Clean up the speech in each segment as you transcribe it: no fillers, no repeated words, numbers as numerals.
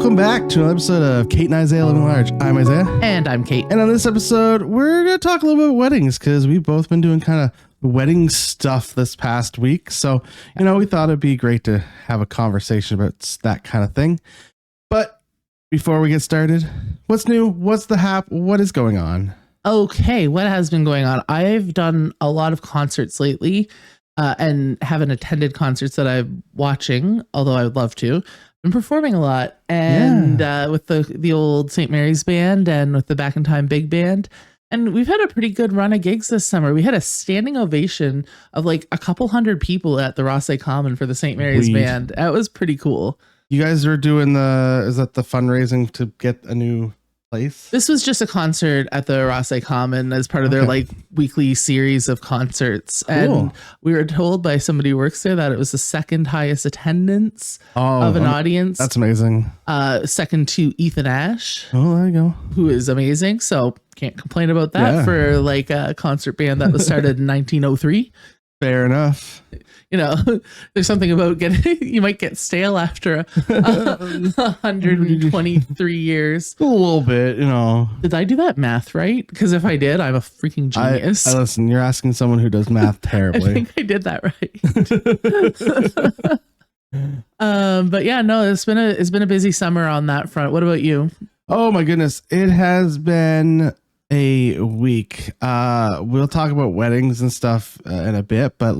Welcome back to another episode of Kate and Isaiah Living Large. I'm Isaiah. And I'm Kate. And on this episode, we're going to talk a little bit about weddings because we've both been doing kind of wedding stuff this past week. So, we thought it'd be great to have a conversation about that kind of thing. But before we get started, what's new? What's the hap? What is going on? Okay, what has been going on? I've done a lot of concerts lately and haven't attended concerts that I'm watching, although I would love to. Been performing a lot and with the old St. Mary's Band and with the Back in Time Big Band. And we've had a pretty good run of gigs this summer. We had a standing ovation of like a couple hundred people at the Rosse Common for the St. Mary's Band. That was pretty cool. You guys are doing is that the fundraising to get a new place? This was just a concert at the Rosse Common as part of their like weekly series of concerts. Cool. And we were told by somebody who works there that it was the second highest attendance of an audience. That's amazing. Second to Ethan Ash. Oh, there you go. Who is amazing. So can't complain about that for like a concert band that was started in 1903. Fair enough. There's something about you might get stale after 123 years. A little bit, Did I do that math right? Because if I did, I'm a freaking genius. Listen, you're asking someone who does math terribly. I think I did that right. But yeah, no, it's been a busy summer on that front. What about you? Oh my goodness, it has been a week. We'll talk about weddings and stuff in a bit, but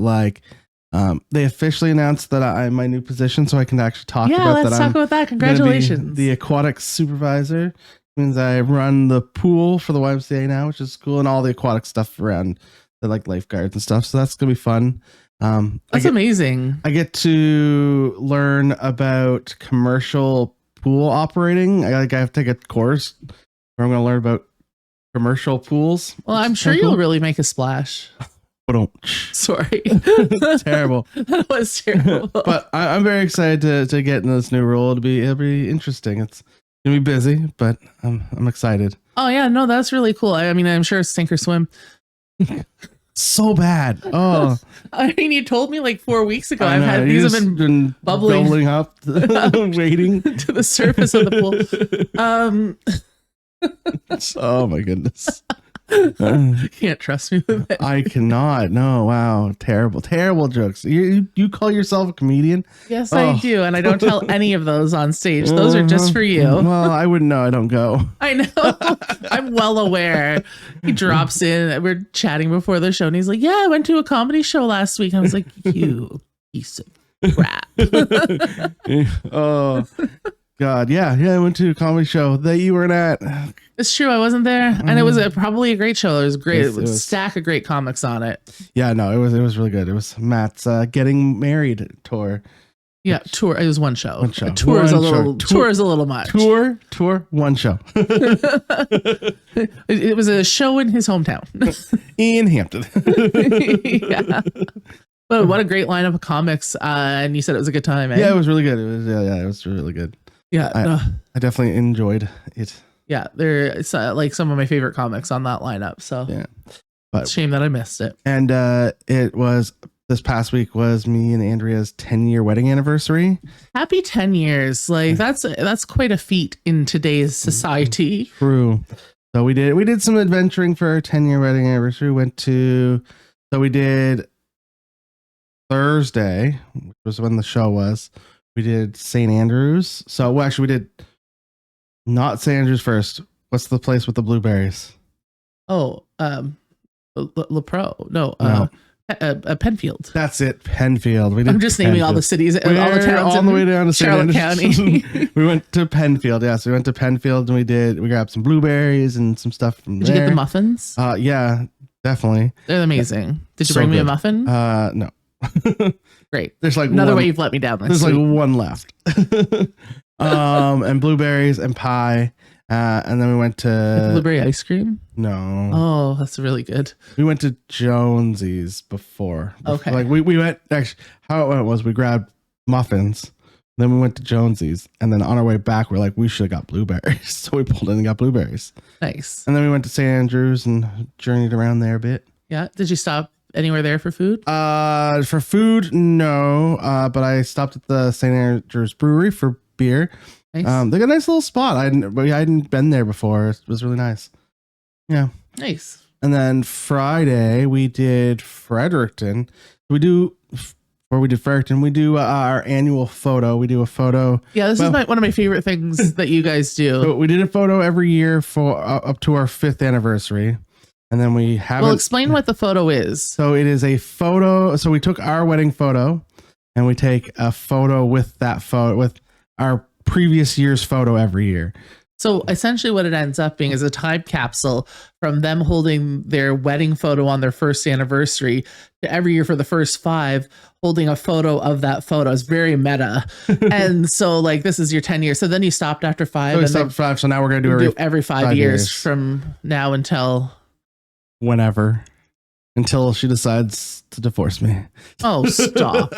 they officially announced that I'm my new position, so I can actually talk about that. Let's talk about that. Congratulations. The aquatic supervisor means I run the pool for the YMCA now, which is cool, and all the aquatic stuff around the lifeguards and stuff. So that's gonna be fun. That's amazing. I get to learn about commercial pool operating. I have to take a course where I'm gonna learn about commercial pools. Well, I'm sure you'll really make a splash. Sorry. Terrible. That was terrible. But I'm very excited to get in this new role. It'll be interesting. It's gonna be busy, but I'm excited. Oh yeah, no, that's really cool. I mean, I'm sure it's sink or swim. So bad. Oh, I mean, you told me like 4 weeks ago. These have been bubbling up, waiting to the surface of the pool. Oh my goodness. Can't trust me with it. I cannot. No. Wow. Terrible jokes. You call yourself a comedian? Yes, I do. And I don't tell any of those on stage. Those are just for you. Well, I wouldn't know. I don't go. I know. I'm well aware. He drops in. We're chatting before the show and he's like, yeah, I went to a comedy show last week. And I was like, you piece of crap. Oh God. Yeah. I went to a comedy show that you weren't at. It's true. I wasn't there. And it was probably a great show. It was great. It was a stack of great comics on it. Yeah, no, it was really good. It was Matt's getting married tour. Yeah, tour. It was one show. One show. Tour is a little much. Tour, one show. It was a show in his hometown. In Hampton. Yeah. But what a great lineup of comics. And you said it was a good time, eh? Yeah, it was really good. It was really good. Yeah. I definitely enjoyed it. Yeah, it's like some of my favorite comics on that lineup. So yeah, but it's a shame that I missed it. And it was this past week was me and Andrea's 10-year wedding anniversary. Happy 10 years! Like that's quite a feat in today's society. True. So we did some adventuring for our 10-year wedding anniversary. We did Thursday, which was when the show was. We did St. Andrews. So actually we did. Not St. Andrews first. What's the place with the blueberries? Oh, La Pro. No. Penfield. That's it. Penfield. I'm just naming all the cities, all the towns all the way down to Charlotte County. We went to Penfield. Yeah, so we went to Penfield and we grabbed some blueberries and some stuff from there. Did you get the muffins? Yeah, definitely. They're amazing. Did you bring me a muffin? No. Great. There's like another way you've let me down. There's like one left. And blueberries and pie. And then we went to blueberry ice cream. No. Oh, that's really good. We went to Jonesy's before. Okay. Like we went actually how it went was we grabbed muffins, then we went to Jonesy's, and then on our way back we're like, we should have got blueberries. So we pulled in and got blueberries. Nice. And then we went to St. Andrews and journeyed around there a bit. Yeah. Did you stop anywhere there for food? For food, no. But I stopped at the St. Andrews Brewery for beer. Nice. They got a nice little spot. I hadn't been there before. It was really nice. Yeah. Nice. And then Friday we did Fredericton. We do our annual photo. We do a photo. Yeah, this is one of my favorite things that you guys do. So we did a photo every year for up to our 5th anniversary. And then we have. Well, explain what the photo is. So it is a photo. So we took our wedding photo and we take a photo with that photo, with our previous year's photo every year. So essentially what it ends up being is a time capsule from them holding their wedding photo on their 1st anniversary to every year for the first 5 holding a photo of that photo. It's very meta. And so like, this is your 10 years. So then you stopped after 5. So we stopped 5. So now we're going to do every 5 years from now until whenever, until she decides to divorce me. Oh, stop.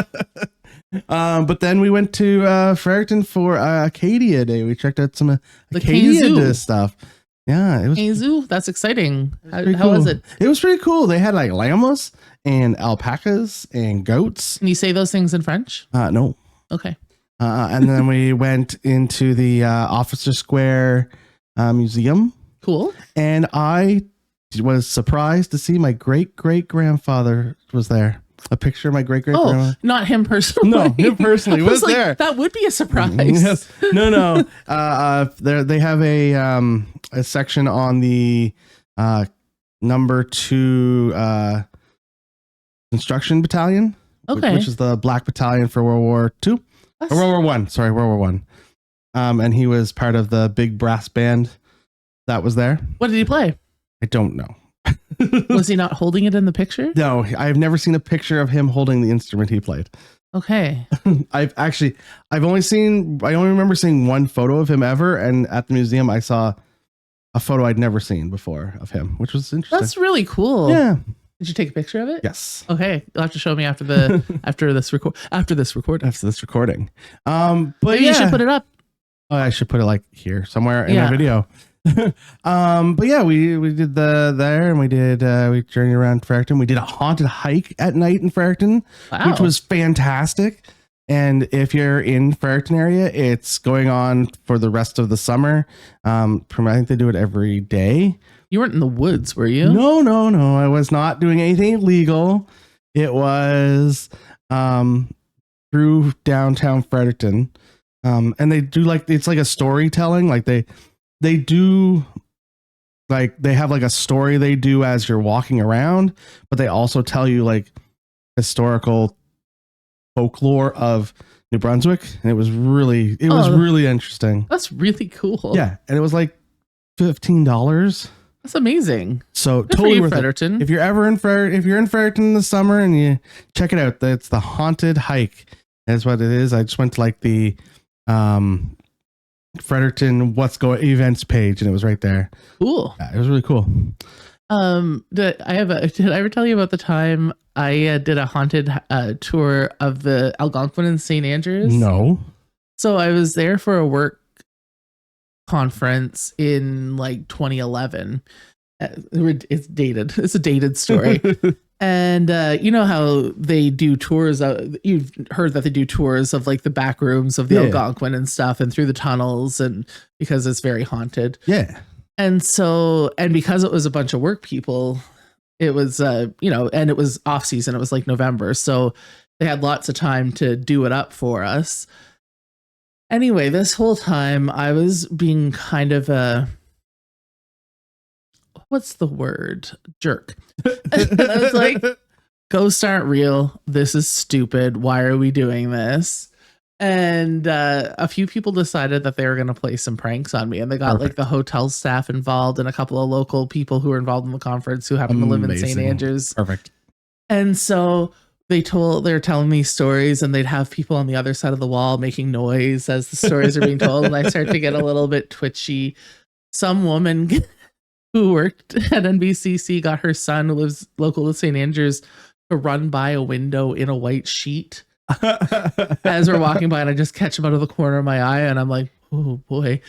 But then we went to Fredericton for Acadia Day. We checked out some The Acadia Kazoo. stuff. Yeah, it was Kazoo? That's exciting. How cool. was it? It was pretty cool. They had like llamas and alpacas and goats. Can you say those things in French? No. Okay. And then we went into the Officer Square Museum. Cool. And I was surprised to see my great-great-grandfather was there. A picture of my great-great-grandfather. Oh, not him personally. No, him personally was like, there. That would be a surprise. Yes. No. They have a section on the number 2 construction battalion. Okay. Which is the black battalion for World War II. Or World War One. Sorry, World War One. And he was part of the big brass band that was there. What did he play? I don't know. Was he not holding it in the picture? No, I've never seen a picture of him holding the instrument he played. Okay. I only remember seeing one photo of him ever, and at the museum I saw a photo I'd never seen before of him, which was interesting. That's really cool. Yeah. Did you take a picture of it? Yes. Okay. You'll have to show me after this recording. But maybe you should put it up. Oh, I should put it like here somewhere in a video. But yeah, we did there, and we journeyed around Fredericton. We did a haunted hike at night in Fredericton, which was fantastic. And if you're in Fredericton area, it's going on for the rest of the summer. I think they do it every day. You weren't in the woods, were you? No. I was not doing anything illegal. It was through downtown Fredericton. And they do it's like a storytelling. Like they do, like they have like a story they do as you're walking around, but they also tell you like historical folklore of New Brunswick. And it was really interesting. That's really cool. Yeah. And it was like $15. That's amazing. So Good totally for you, worth Fredericton. it. If you're ever in Fredericton in the summer and you check it out, it's the haunted hike. That's what it is. I just went to like the Fredericton events page, and it was right there. Cool. Yeah, it was really cool. Did I ever tell you about the time I did a haunted tour of the Algonquin and St. Andrews? No. So I was there for a work conference in like 2011. It's dated. It's a dated story. And you know how they do tours you've heard that they do tours of like the back rooms of the Algonquin and stuff, and through the tunnels, and because it's very haunted. Yeah. And so, and because it was a bunch of work people, it was and it was off season. It was like November, so they had lots of time to do it up for us. Anyway, this whole time I was being kind of a, what's the word? Jerk. And I was like, ghosts aren't real. This is stupid. Why are we doing this? And a few people decided that they were going to play some pranks on me. And they got like the hotel staff involved and a couple of local people who were involved in the conference who happen to live in St. Andrews. Perfect. And so they were telling me stories, and they'd have people on the other side of the wall making noise as the stories are being told. And I started to get a little bit twitchy. Some woman who worked at NBCC got her son, who lives local to St. Andrews, to run by a window in a white sheet as we're walking by, and I just catch him out of the corner of my eye, and I'm like, oh boy.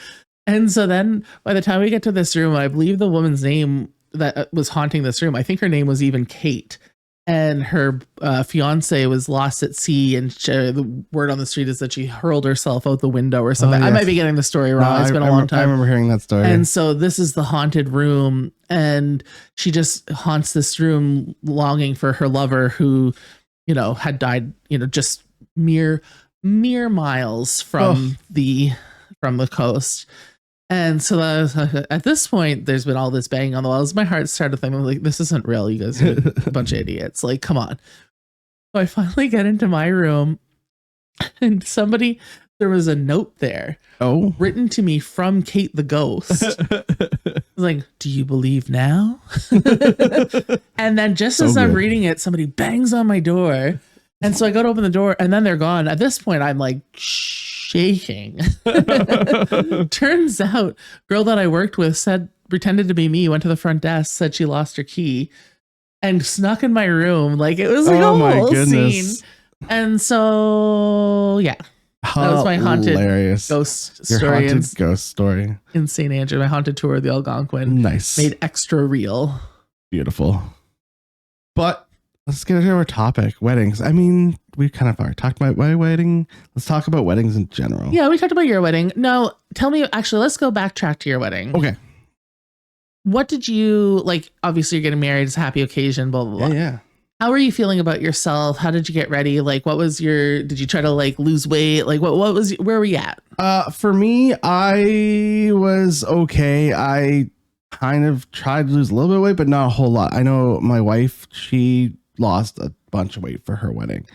And so then by the time we get to this room, I believe the woman's name that was haunting this room, I think her name was even Kate. and her fiance was lost at sea, and the word on the street is that she hurled herself out the window or something. I might be getting the story wrong. It's been a long time. I remember hearing that story. And so this is the haunted room, and she just haunts this room longing for her lover who, had died, just mere miles from the coast. And so at this point, there's been all this banging on the walls. My heart started thinking, like, this isn't real. You guys are a bunch of idiots. Like, come on. So I finally get into my room, and there was a note there. Oh, written to me from Kate the ghost. Like, do you believe now? And then just as I'm reading it, somebody bangs on my door. And so I go to open the door, and then they're gone. At this point, I'm like shaking. Turns out, girl that I worked with pretended to be me, went to the front desk, said she lost her key, and snuck in my room. Like, it was like a whole scene. And so, yeah. That was my haunted ghost story. Ghost story. In St. Andrew, my haunted tour of the Algonquin. Nice. Made extra real. Beautiful. But let's get into our topic, weddings. I mean, we kind of already talked about my wedding. Let's talk about weddings in general. Yeah, we talked about your wedding. No, tell me, actually, let's go backtrack to your wedding. Okay. What did you, like, obviously you're getting married, it's a happy occasion, blah, blah, blah. Yeah. How are you feeling about yourself? How did you get ready? Like, did you try to like lose weight? Like, where were you at? For me, I was okay. I kind of tried to lose a little bit of weight, but not a whole lot. I know my wife, she lost a bunch of weight for her wedding.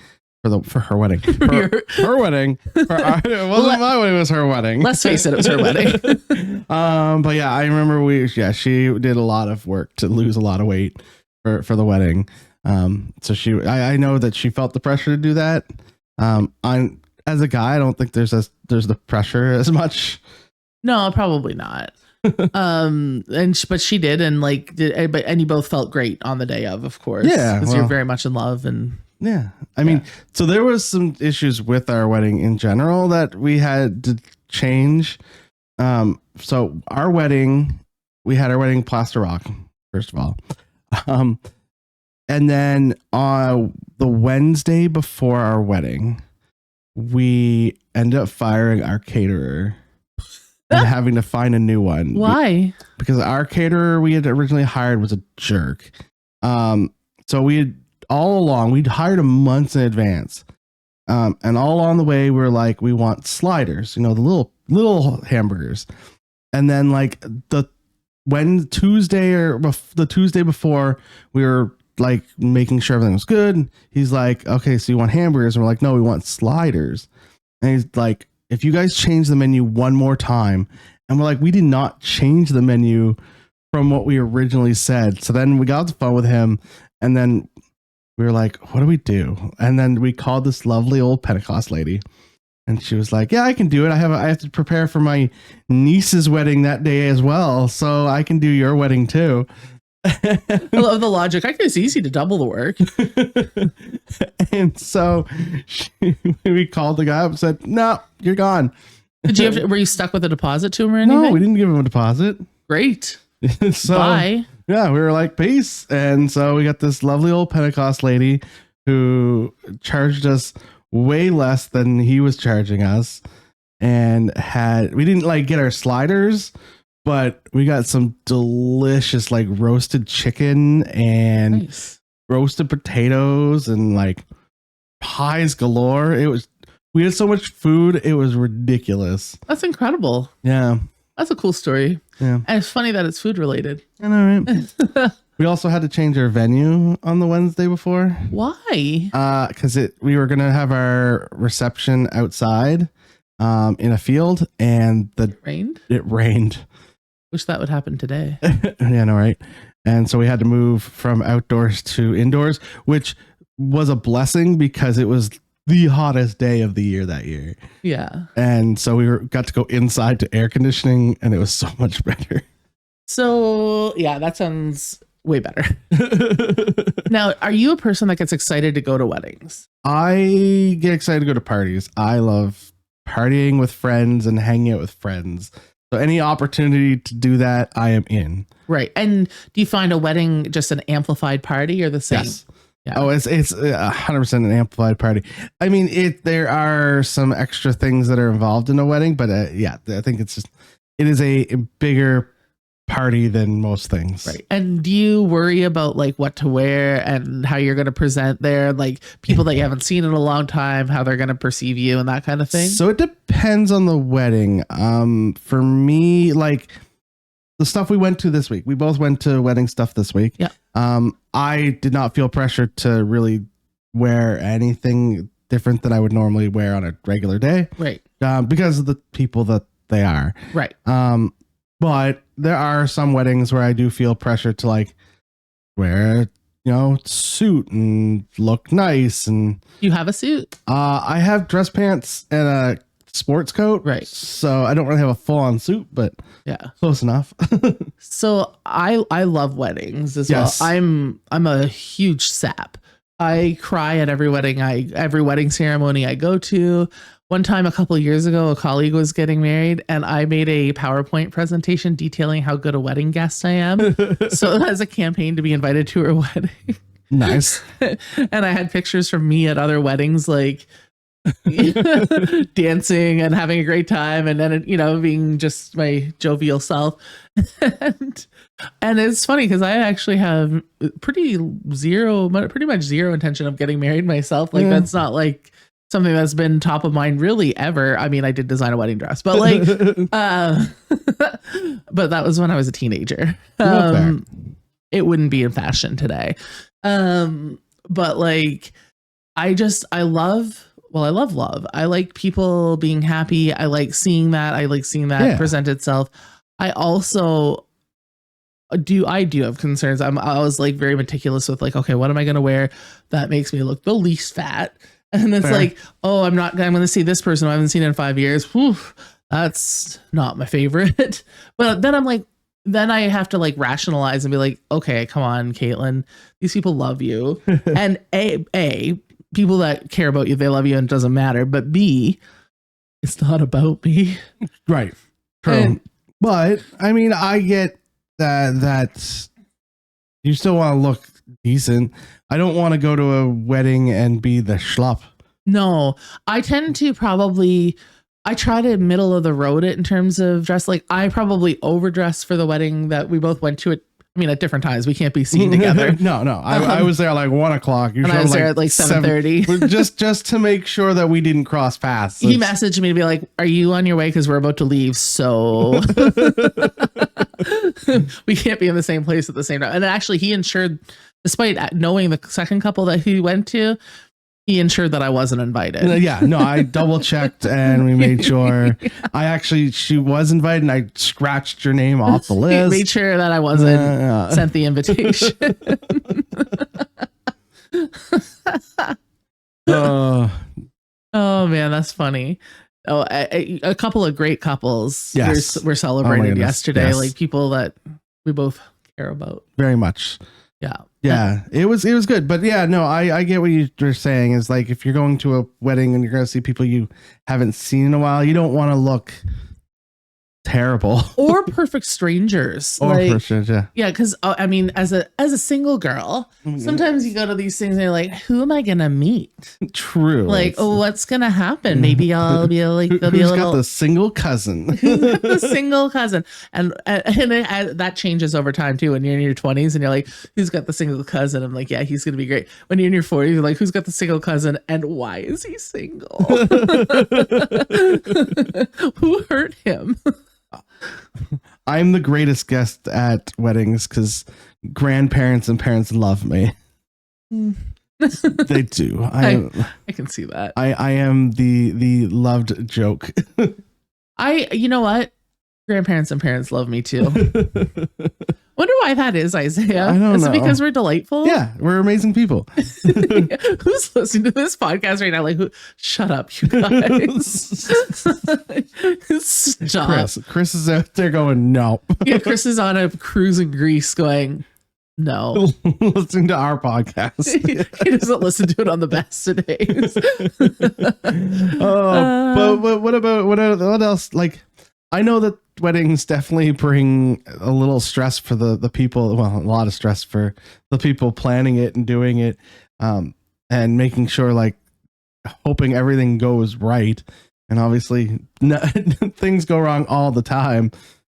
For her wedding. Her wedding. It wasn't my wedding, it was her wedding. Let's face it was her wedding. But yeah, I remember she did a lot of work to lose a lot of weight for the wedding. So I know that she felt the pressure to do that. As a guy, I don't think there's the pressure as much. No, probably not. But she did, and you both felt great on the day of course. Yeah, because you're very much in love, and yeah. I mean, so there was some issues with our wedding in general that we had to change. So our wedding, we had our wedding plaster rock, first of all. And then on the Wednesday before our wedding, we ended up firing our caterer and having to find a new one. Why? Because our caterer we had originally hired was a jerk. So we'd hired him months in advance. And all along the way, we were like, we want sliders, the little hamburgers. And then like the Tuesday before, we were like making sure everything was good. He's like, okay, so you want hamburgers? And we're like, no, we want sliders. And he's like, if you guys change the menu one more time. And we're like, we did not change the menu from what we originally said. So then we got off the phone with him, and then we were like, what do we do? And then we called this lovely old Pentecost lady, and she was like, yeah, I can do it. I have to prepare for my niece's wedding that day as well, so I can do your wedding too. I love the logic. It's easy to double the work. And so we called the guy up and said, no, you're gone. Were you stuck with a deposit to him or anything? No, we didn't give him a deposit. Great. So, bye. Yeah, we were like, peace. And so we got this lovely old Pentecost lady who charged us way less than he was charging us. And we didn't like get our sliders, but we got some delicious like roasted chicken and roasted potatoes and like pies galore. We had so much food, it was ridiculous. That's incredible. Yeah. That's a cool story. Yeah. And it's funny that it's food related. I know, right? We also had to change our venue on the Wednesday before. Why? Because we were gonna have our reception outside in a field, and it rained. It rained. Wish that would happen today. Yeah, no, right. And so we had to move from outdoors to indoors, which was a blessing because it was the hottest day of the year that year. Yeah. And so we got to go inside to air conditioning, and it was so much better. So yeah, that sounds way better. Now, are you a person that gets excited to go to weddings? I get excited to go to parties. I love partying with friends and hanging out with friends. So any opportunity to do that, I am in. Right. And do you find a wedding just an amplified party or the same? Yes. Yeah. Oh, it's 100% an amplified party. I mean, there are some extra things that are involved in a wedding, but yeah, I think it is a bigger party than most things. Right. And do you worry about like what to wear and how you're going to present there? Like people that you haven't seen in a long time, how they're going to perceive you and that kind of thing? So it depends on the wedding. For me, like the stuff we went to this week, we both went to wedding stuff this week. Yeah. I did not feel pressure to really wear anything different than I would normally wear on a regular day. Right. Because of the people that they are. Right. But there are some weddings where I do feel pressure to like wear, suit and look nice. And you have a suit? I have dress pants and a sports coat. Right. So I don't really have a full on suit, but yeah, close enough. So I love weddings as yes. well. I'm a huge sap. I cry at every wedding ceremony I go to. One time a couple of years ago, a colleague was getting married and I made a PowerPoint presentation detailing how good a wedding guest I am. So as a campaign to be invited to her wedding. Nice. And I had pictures from me at other weddings, like dancing and having a great time. And then, being just my jovial self. And it's funny because I actually have pretty much zero intention of getting married myself. Like that's not like something that's been top of mind really ever. I mean, I did design a wedding dress, but like, but that was when I was a teenager. It wouldn't be in fashion today. But like, I love love. I like people being happy. I like seeing that. Present itself. I also do have concerns. I was like very meticulous with like, okay, what am I going to wear that makes me look the least fat? And it's fair. Like, oh, I'm going to see this person I haven't seen in 5 years. Whew, that's not my favorite. But then I'm like, then I have to like rationalize and be like, okay, come on, Caitlin, these people love you. And A, people that care about you, they love you and it doesn't matter. But B, it's not about me. Right. True. But I mean, I get that you still want to look decent. I don't want to go to a wedding and be the schlub. No, I tend to I try to middle of the road it in terms of dress. Like I probably overdressed for the wedding that we both went to. At different times. We can't be seen together. No. I was there like 1 o'clock. And I was there at like 7:30. just to make sure that we didn't cross paths. He messaged me to be like, are you on your way? Because we're about to leave. So we can't be in the same place at the same time. And actually he ensured, despite knowing the second couple that he went to, he ensured that I wasn't invited. Yeah, no, I double checked and we made sure. Yeah. She was invited and I scratched your name off the list. Made sure that I wasn't sent the invitation. Oh man, that's funny. Oh, a couple of great couples were celebrated yesterday. Yes. Like people that we both care about very much. Yeah, it was good, but yeah, no, I get what you're saying. Is like if you're going to a wedding and you're going to see people you haven't seen in a while, you don't want to look terrible or perfect strangers. Yeah, because I mean, as a single girl, sometimes you go to these things and you're like, who am I gonna meet? True. Like, what's gonna happen? Maybe I'll be like, there'll be a little. Got the single cousin? The single cousin, and that changes over time too. When you're in your 20s and you're like, who's got the single cousin? I'm like, yeah, he's gonna be great. When you're in your 40s, you're like, who's got the single cousin, and why is he single? Who hurt him? I'm the greatest guest at weddings because grandparents and parents love me. They do. I can see that. I am the loved joke. You know what? Grandparents and parents love me too. Wonder why that is, Isaiah. I don't know. Is it because we're delightful? Yeah, we're amazing people. Who's listening to this podcast right now? Like, shut up, you guys. Stop. Chris is out there going, no. Yeah, Chris is on a cruise in Greece going, no. Listening to our podcast. He doesn't listen to it on the best of days. But what else? Like, I know that weddings definitely bring a little stress for the people. Well, a lot of stress for the people planning it and doing it. and making sure, like, hoping everything goes right. And obviously things go wrong all the time.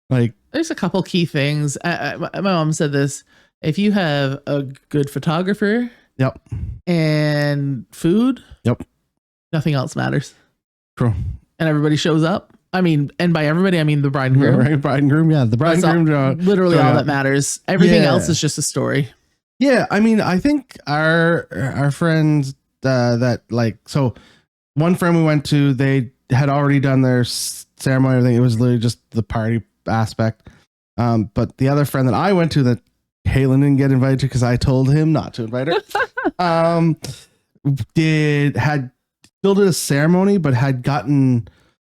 Like, there's a couple key things. My mom said this: if you have a good photographer, yep, and food, yep, nothing else matters. True. And everybody shows up. I mean, and by everybody, I mean the bride and groom. Right, bride and groom, yeah. The bride and groom. Literally all that matters. Everything else is just a story. Yeah, I mean, I think our friends that, like, so one friend we went to, they had already done their ceremony. I think it was literally just the party aspect. But the other friend that I went to that Halen didn't get invited to because I told him not to invite her, still did a ceremony, but had gotten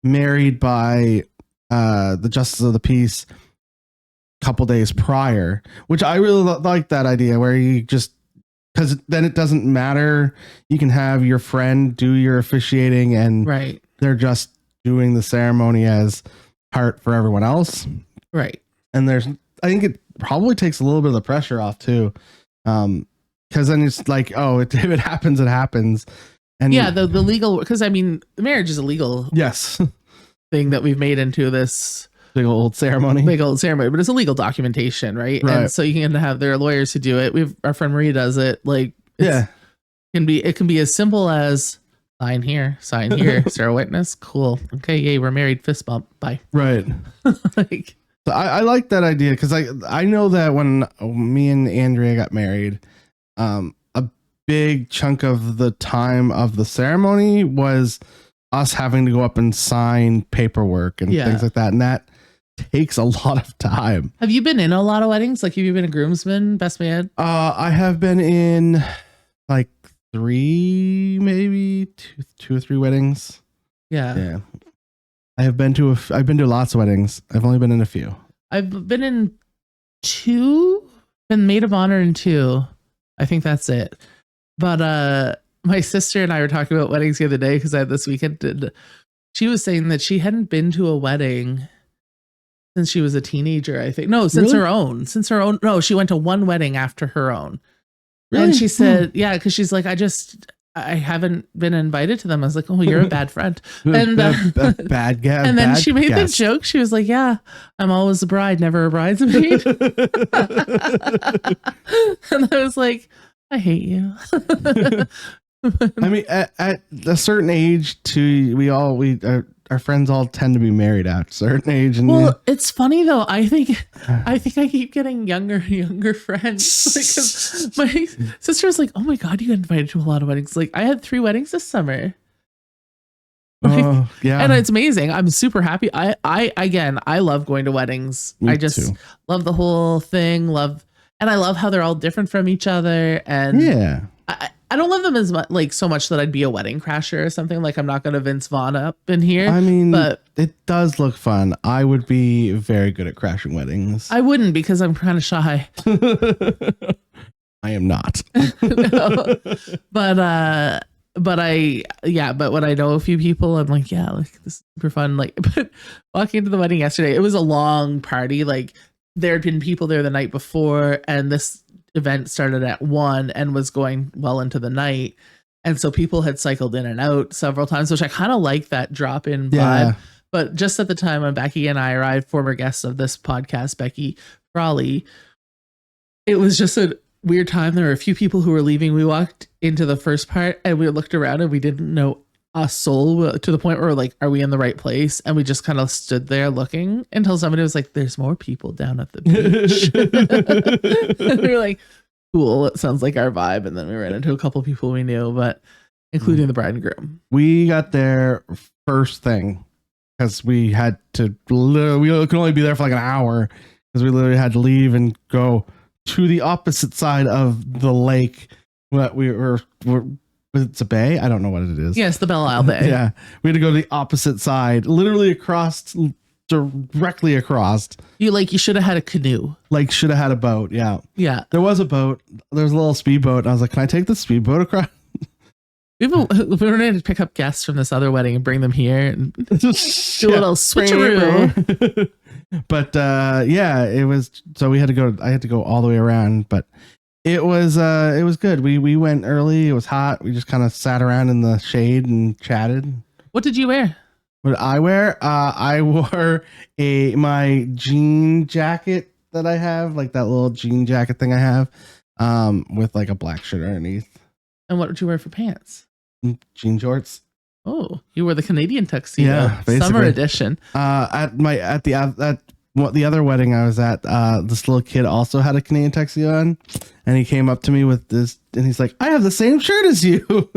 married by the Justice of the Peace a couple days prior, which I really like that idea, where you just, because then it doesn't matter. You can have your friend do your officiating, and right, they're just doing the ceremony as part for everyone else. Right. And I think it probably takes a little bit of the pressure off too. Because then it's like, oh, if it happens, it happens. And yeah, the legal, because I mean, the marriage is a legal thing that we've made into this big old ceremony, but it's a legal documentation, right? And so you can have their lawyers who do it. Our friend Marie does it. Like, it can be as simple as sign here, Sarah witness, cool, okay, yay, we're married, fist bump, bye. Right. Like, so I like that idea, because I know that when me and Andrea got married, a big chunk of the time of the ceremony was us having to go up and sign paperwork and things like that, and that takes a lot of time. Have you been in a lot of weddings? Like, have you been a groomsman, best man? I have been in like 3, maybe 2 or 3 weddings. Yeah. I've been to lots of weddings. I've only been in a few. I've been in 2, been maid of honor in 2. I think that's it. But my sister and I were talking about weddings the other day, because I had this weekend. She was saying that she hadn't been to a wedding since she was a teenager, I think. No, since her own. No, she went to one wedding after her own. Really? And she said, because she's like, I haven't been invited to them. I was like, oh, you're a bad friend. And bad guy. And then she made the joke. She was like, yeah, I'm always a bride, never a bridesmaid. And I was like, I hate you. I mean, at a certain age, too, our friends all tend to be married at a certain age. And it's funny though. I think I keep getting younger and younger friends. Because my sister was like, "Oh my god, you got invited to a lot of weddings." Like, I had 3 weddings this summer. Oh yeah, and it's amazing. I'm super happy. I love going to weddings. Me I just too. love the whole thing. And I love how they're all different from each other. And I don't love them as much, like, so much that I'd be a wedding crasher or something. Like, I'm not going to Vince Vaughn up in here. I mean, but it does look fun. I would be very good at crashing weddings. I wouldn't, because I'm kind of shy. I am not. No. But when I know a few people, I'm like, yeah, like, this is super fun. Like, but walking into the wedding yesterday, it was a long party. Like, there had been people there the night before, and this event started at 1 and was going well into the night, and so people had cycled in and out several times, which I kind of like that drop-in vibe. But just at the time when Becky and I arrived, former guests of this podcast, Becky Frawley, it was just a weird time. There were a few people who were leaving. We walked into the first part and we looked around and we didn't know a soul, to the point where we're like, are we in the right place? And we just kind of stood there looking until somebody was like, there's more people down at the beach. And we were like, cool, it sounds like our vibe. And then we ran into a couple people we knew, but including the bride and groom. We got there first thing, because we had to, we could only be there for like an hour, because we literally had to leave and go to the opposite side of the lake. What it's a bay? I don't know what it is. Yes, the Belle Isle Bay. Yeah. We had to go to the opposite side, literally directly across. You should have had a canoe. Like, should have had a boat. Yeah. Yeah. There was a boat. There's a little speedboat. I was like, can I take the speedboat across? We were going to pick up guests from this other wedding and bring them here and do a little switcheroo. But it was, so I had to go all the way around, but It was good. We went early. It was hot. We just kind of sat around in the shade and chatted. What did you wear? What did I wear? I wore my jean jacket that I have, like that little jean jacket thing I have, with like a black shirt underneath. And what did you wear for pants? Jean shorts. Oh, you wore the Canadian tuxedo. Yeah, basically. Summer edition. At the other wedding I was at, this little kid also had a Canadian tuxedo on, and he came up to me with this, and he's like, "I have the same shirt as you."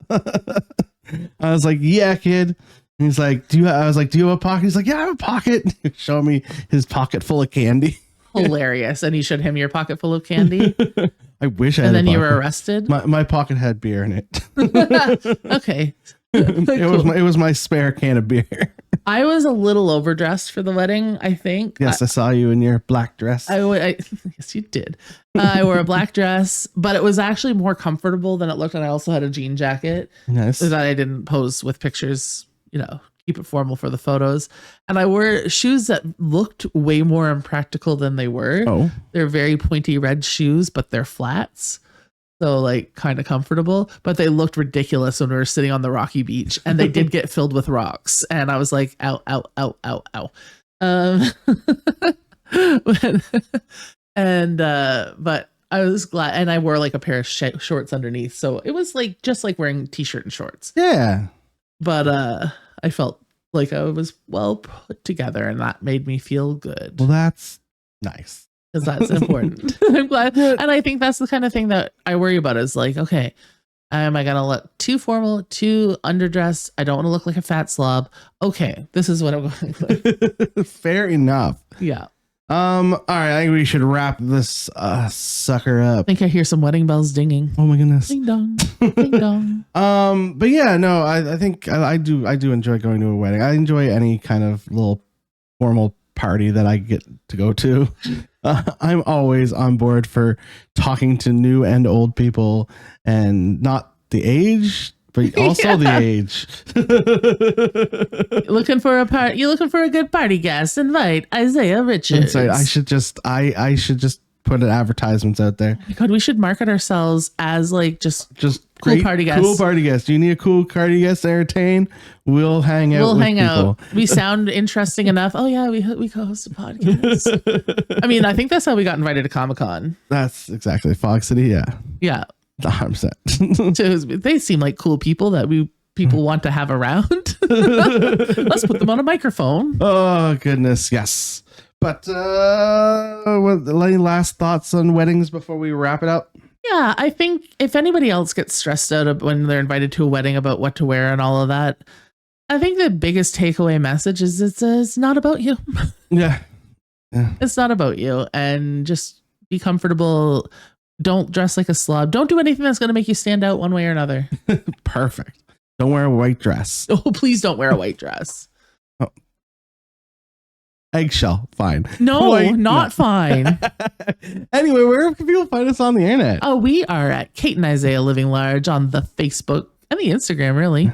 I was like, "Yeah, kid." And he's like, "Do you?" I was like, "Do you have a pocket?" He's like, "Yeah, I have a pocket." He was showing me his pocket full of candy. Hilarious. And you showed him your pocket full of candy. I wish I had. And then a you pocket. were arrested. My pocket had beer in it. Okay. It was my spare can of beer. I was a little overdressed for the wedding, I think. Yes, I saw you in your black dress. Yes, you did. I wore a black dress, but it was actually more comfortable than it looked. And I also had a jean jacket. Nice. So that I didn't pose with pictures, keep it formal for the photos. And I wore shoes that looked way more impractical than they were. Oh. They're very pointy red shoes, but they're flats. So like kind of comfortable, but they looked ridiculous when we were sitting on the rocky beach, and they did get filled with rocks. And I was like, ow, ow, ow, ow, ow. But I was glad, and I wore like a pair of shorts underneath. So it was like, just like wearing t-shirt and shorts. Yeah. But I felt like I was well put together, and that made me feel good. Well, that's nice. Because that's important. I'm glad. And I think that's the kind of thing that I worry about is like, okay, am I going to look too formal, too underdressed? I don't want to look like a fat slob. Okay, this is what I'm going with. Fair enough. Yeah. All right, I think we should wrap this sucker up. I think I hear some wedding bells dinging. Oh my goodness. Ding dong. Ding dong. But yeah, no, I think I do enjoy going to a wedding. I enjoy any kind of little formal party that I get to go to. I'm always on board for talking to new and old people, and not the age, but also the age. Looking for a you looking for a good party guest? Invite Isaiah Richards. Sorry, I should just put advertisements out there. Oh my God, we should market ourselves as like just cool great party guests. Cool party guests. Do you need a cool party guest to entertain? We'll hang out. People. We sound interesting enough. Oh yeah, we co-host a podcast. I mean, I think that's how we got invited to Comic-Con. That's exactly Fog City. Yeah. Yeah. 100%. They seem like cool people that people want to have around. Let's put them on a microphone. Oh goodness, yes. But any last thoughts on weddings before we wrap it up? Yeah, I think if anybody else gets stressed out when they're invited to a wedding about what to wear and all of that, I think the biggest takeaway message is it's not about you. Yeah. It's not about you, and just be comfortable. Don't dress like a slob. Don't do anything that's going to make you stand out one way or another. Perfect. Don't wear a white dress. Oh, please don't wear a white dress. Oh. Eggshell, fine. No, not fine. Anyway, where can people find us on the internet? Oh, we are at Kate and Isaiah Living Large on the Facebook and the Instagram, really.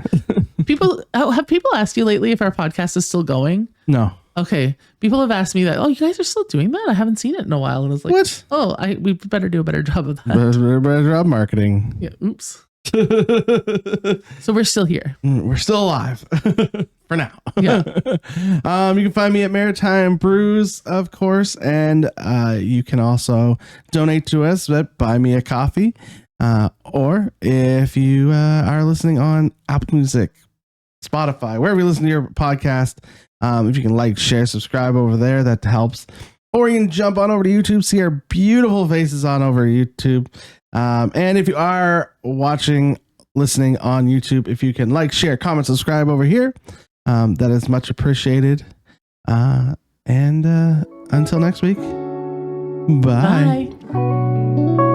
Have people asked you lately if our podcast is still going? No. Okay. People have asked me that. Oh, you guys are still doing that? I haven't seen it in a while. And I was like, what? Oh, we better do a better job of that. Better job marketing. Yeah. Oops. So we're still here. We're still alive for now. Yeah. You can find me at Maritime Brews, of course, and you can also donate to us at Buy Me a Coffee, or if you are listening on Apple Music, Spotify, wherever you listen to your podcast, if you can like, share, subscribe over there, that helps. Or you can jump on over to YouTube, see our beautiful faces on over YouTube. And if you are listening on YouTube, if you can like, share, comment, subscribe over here, that is much appreciated. And until next week, bye. Bye.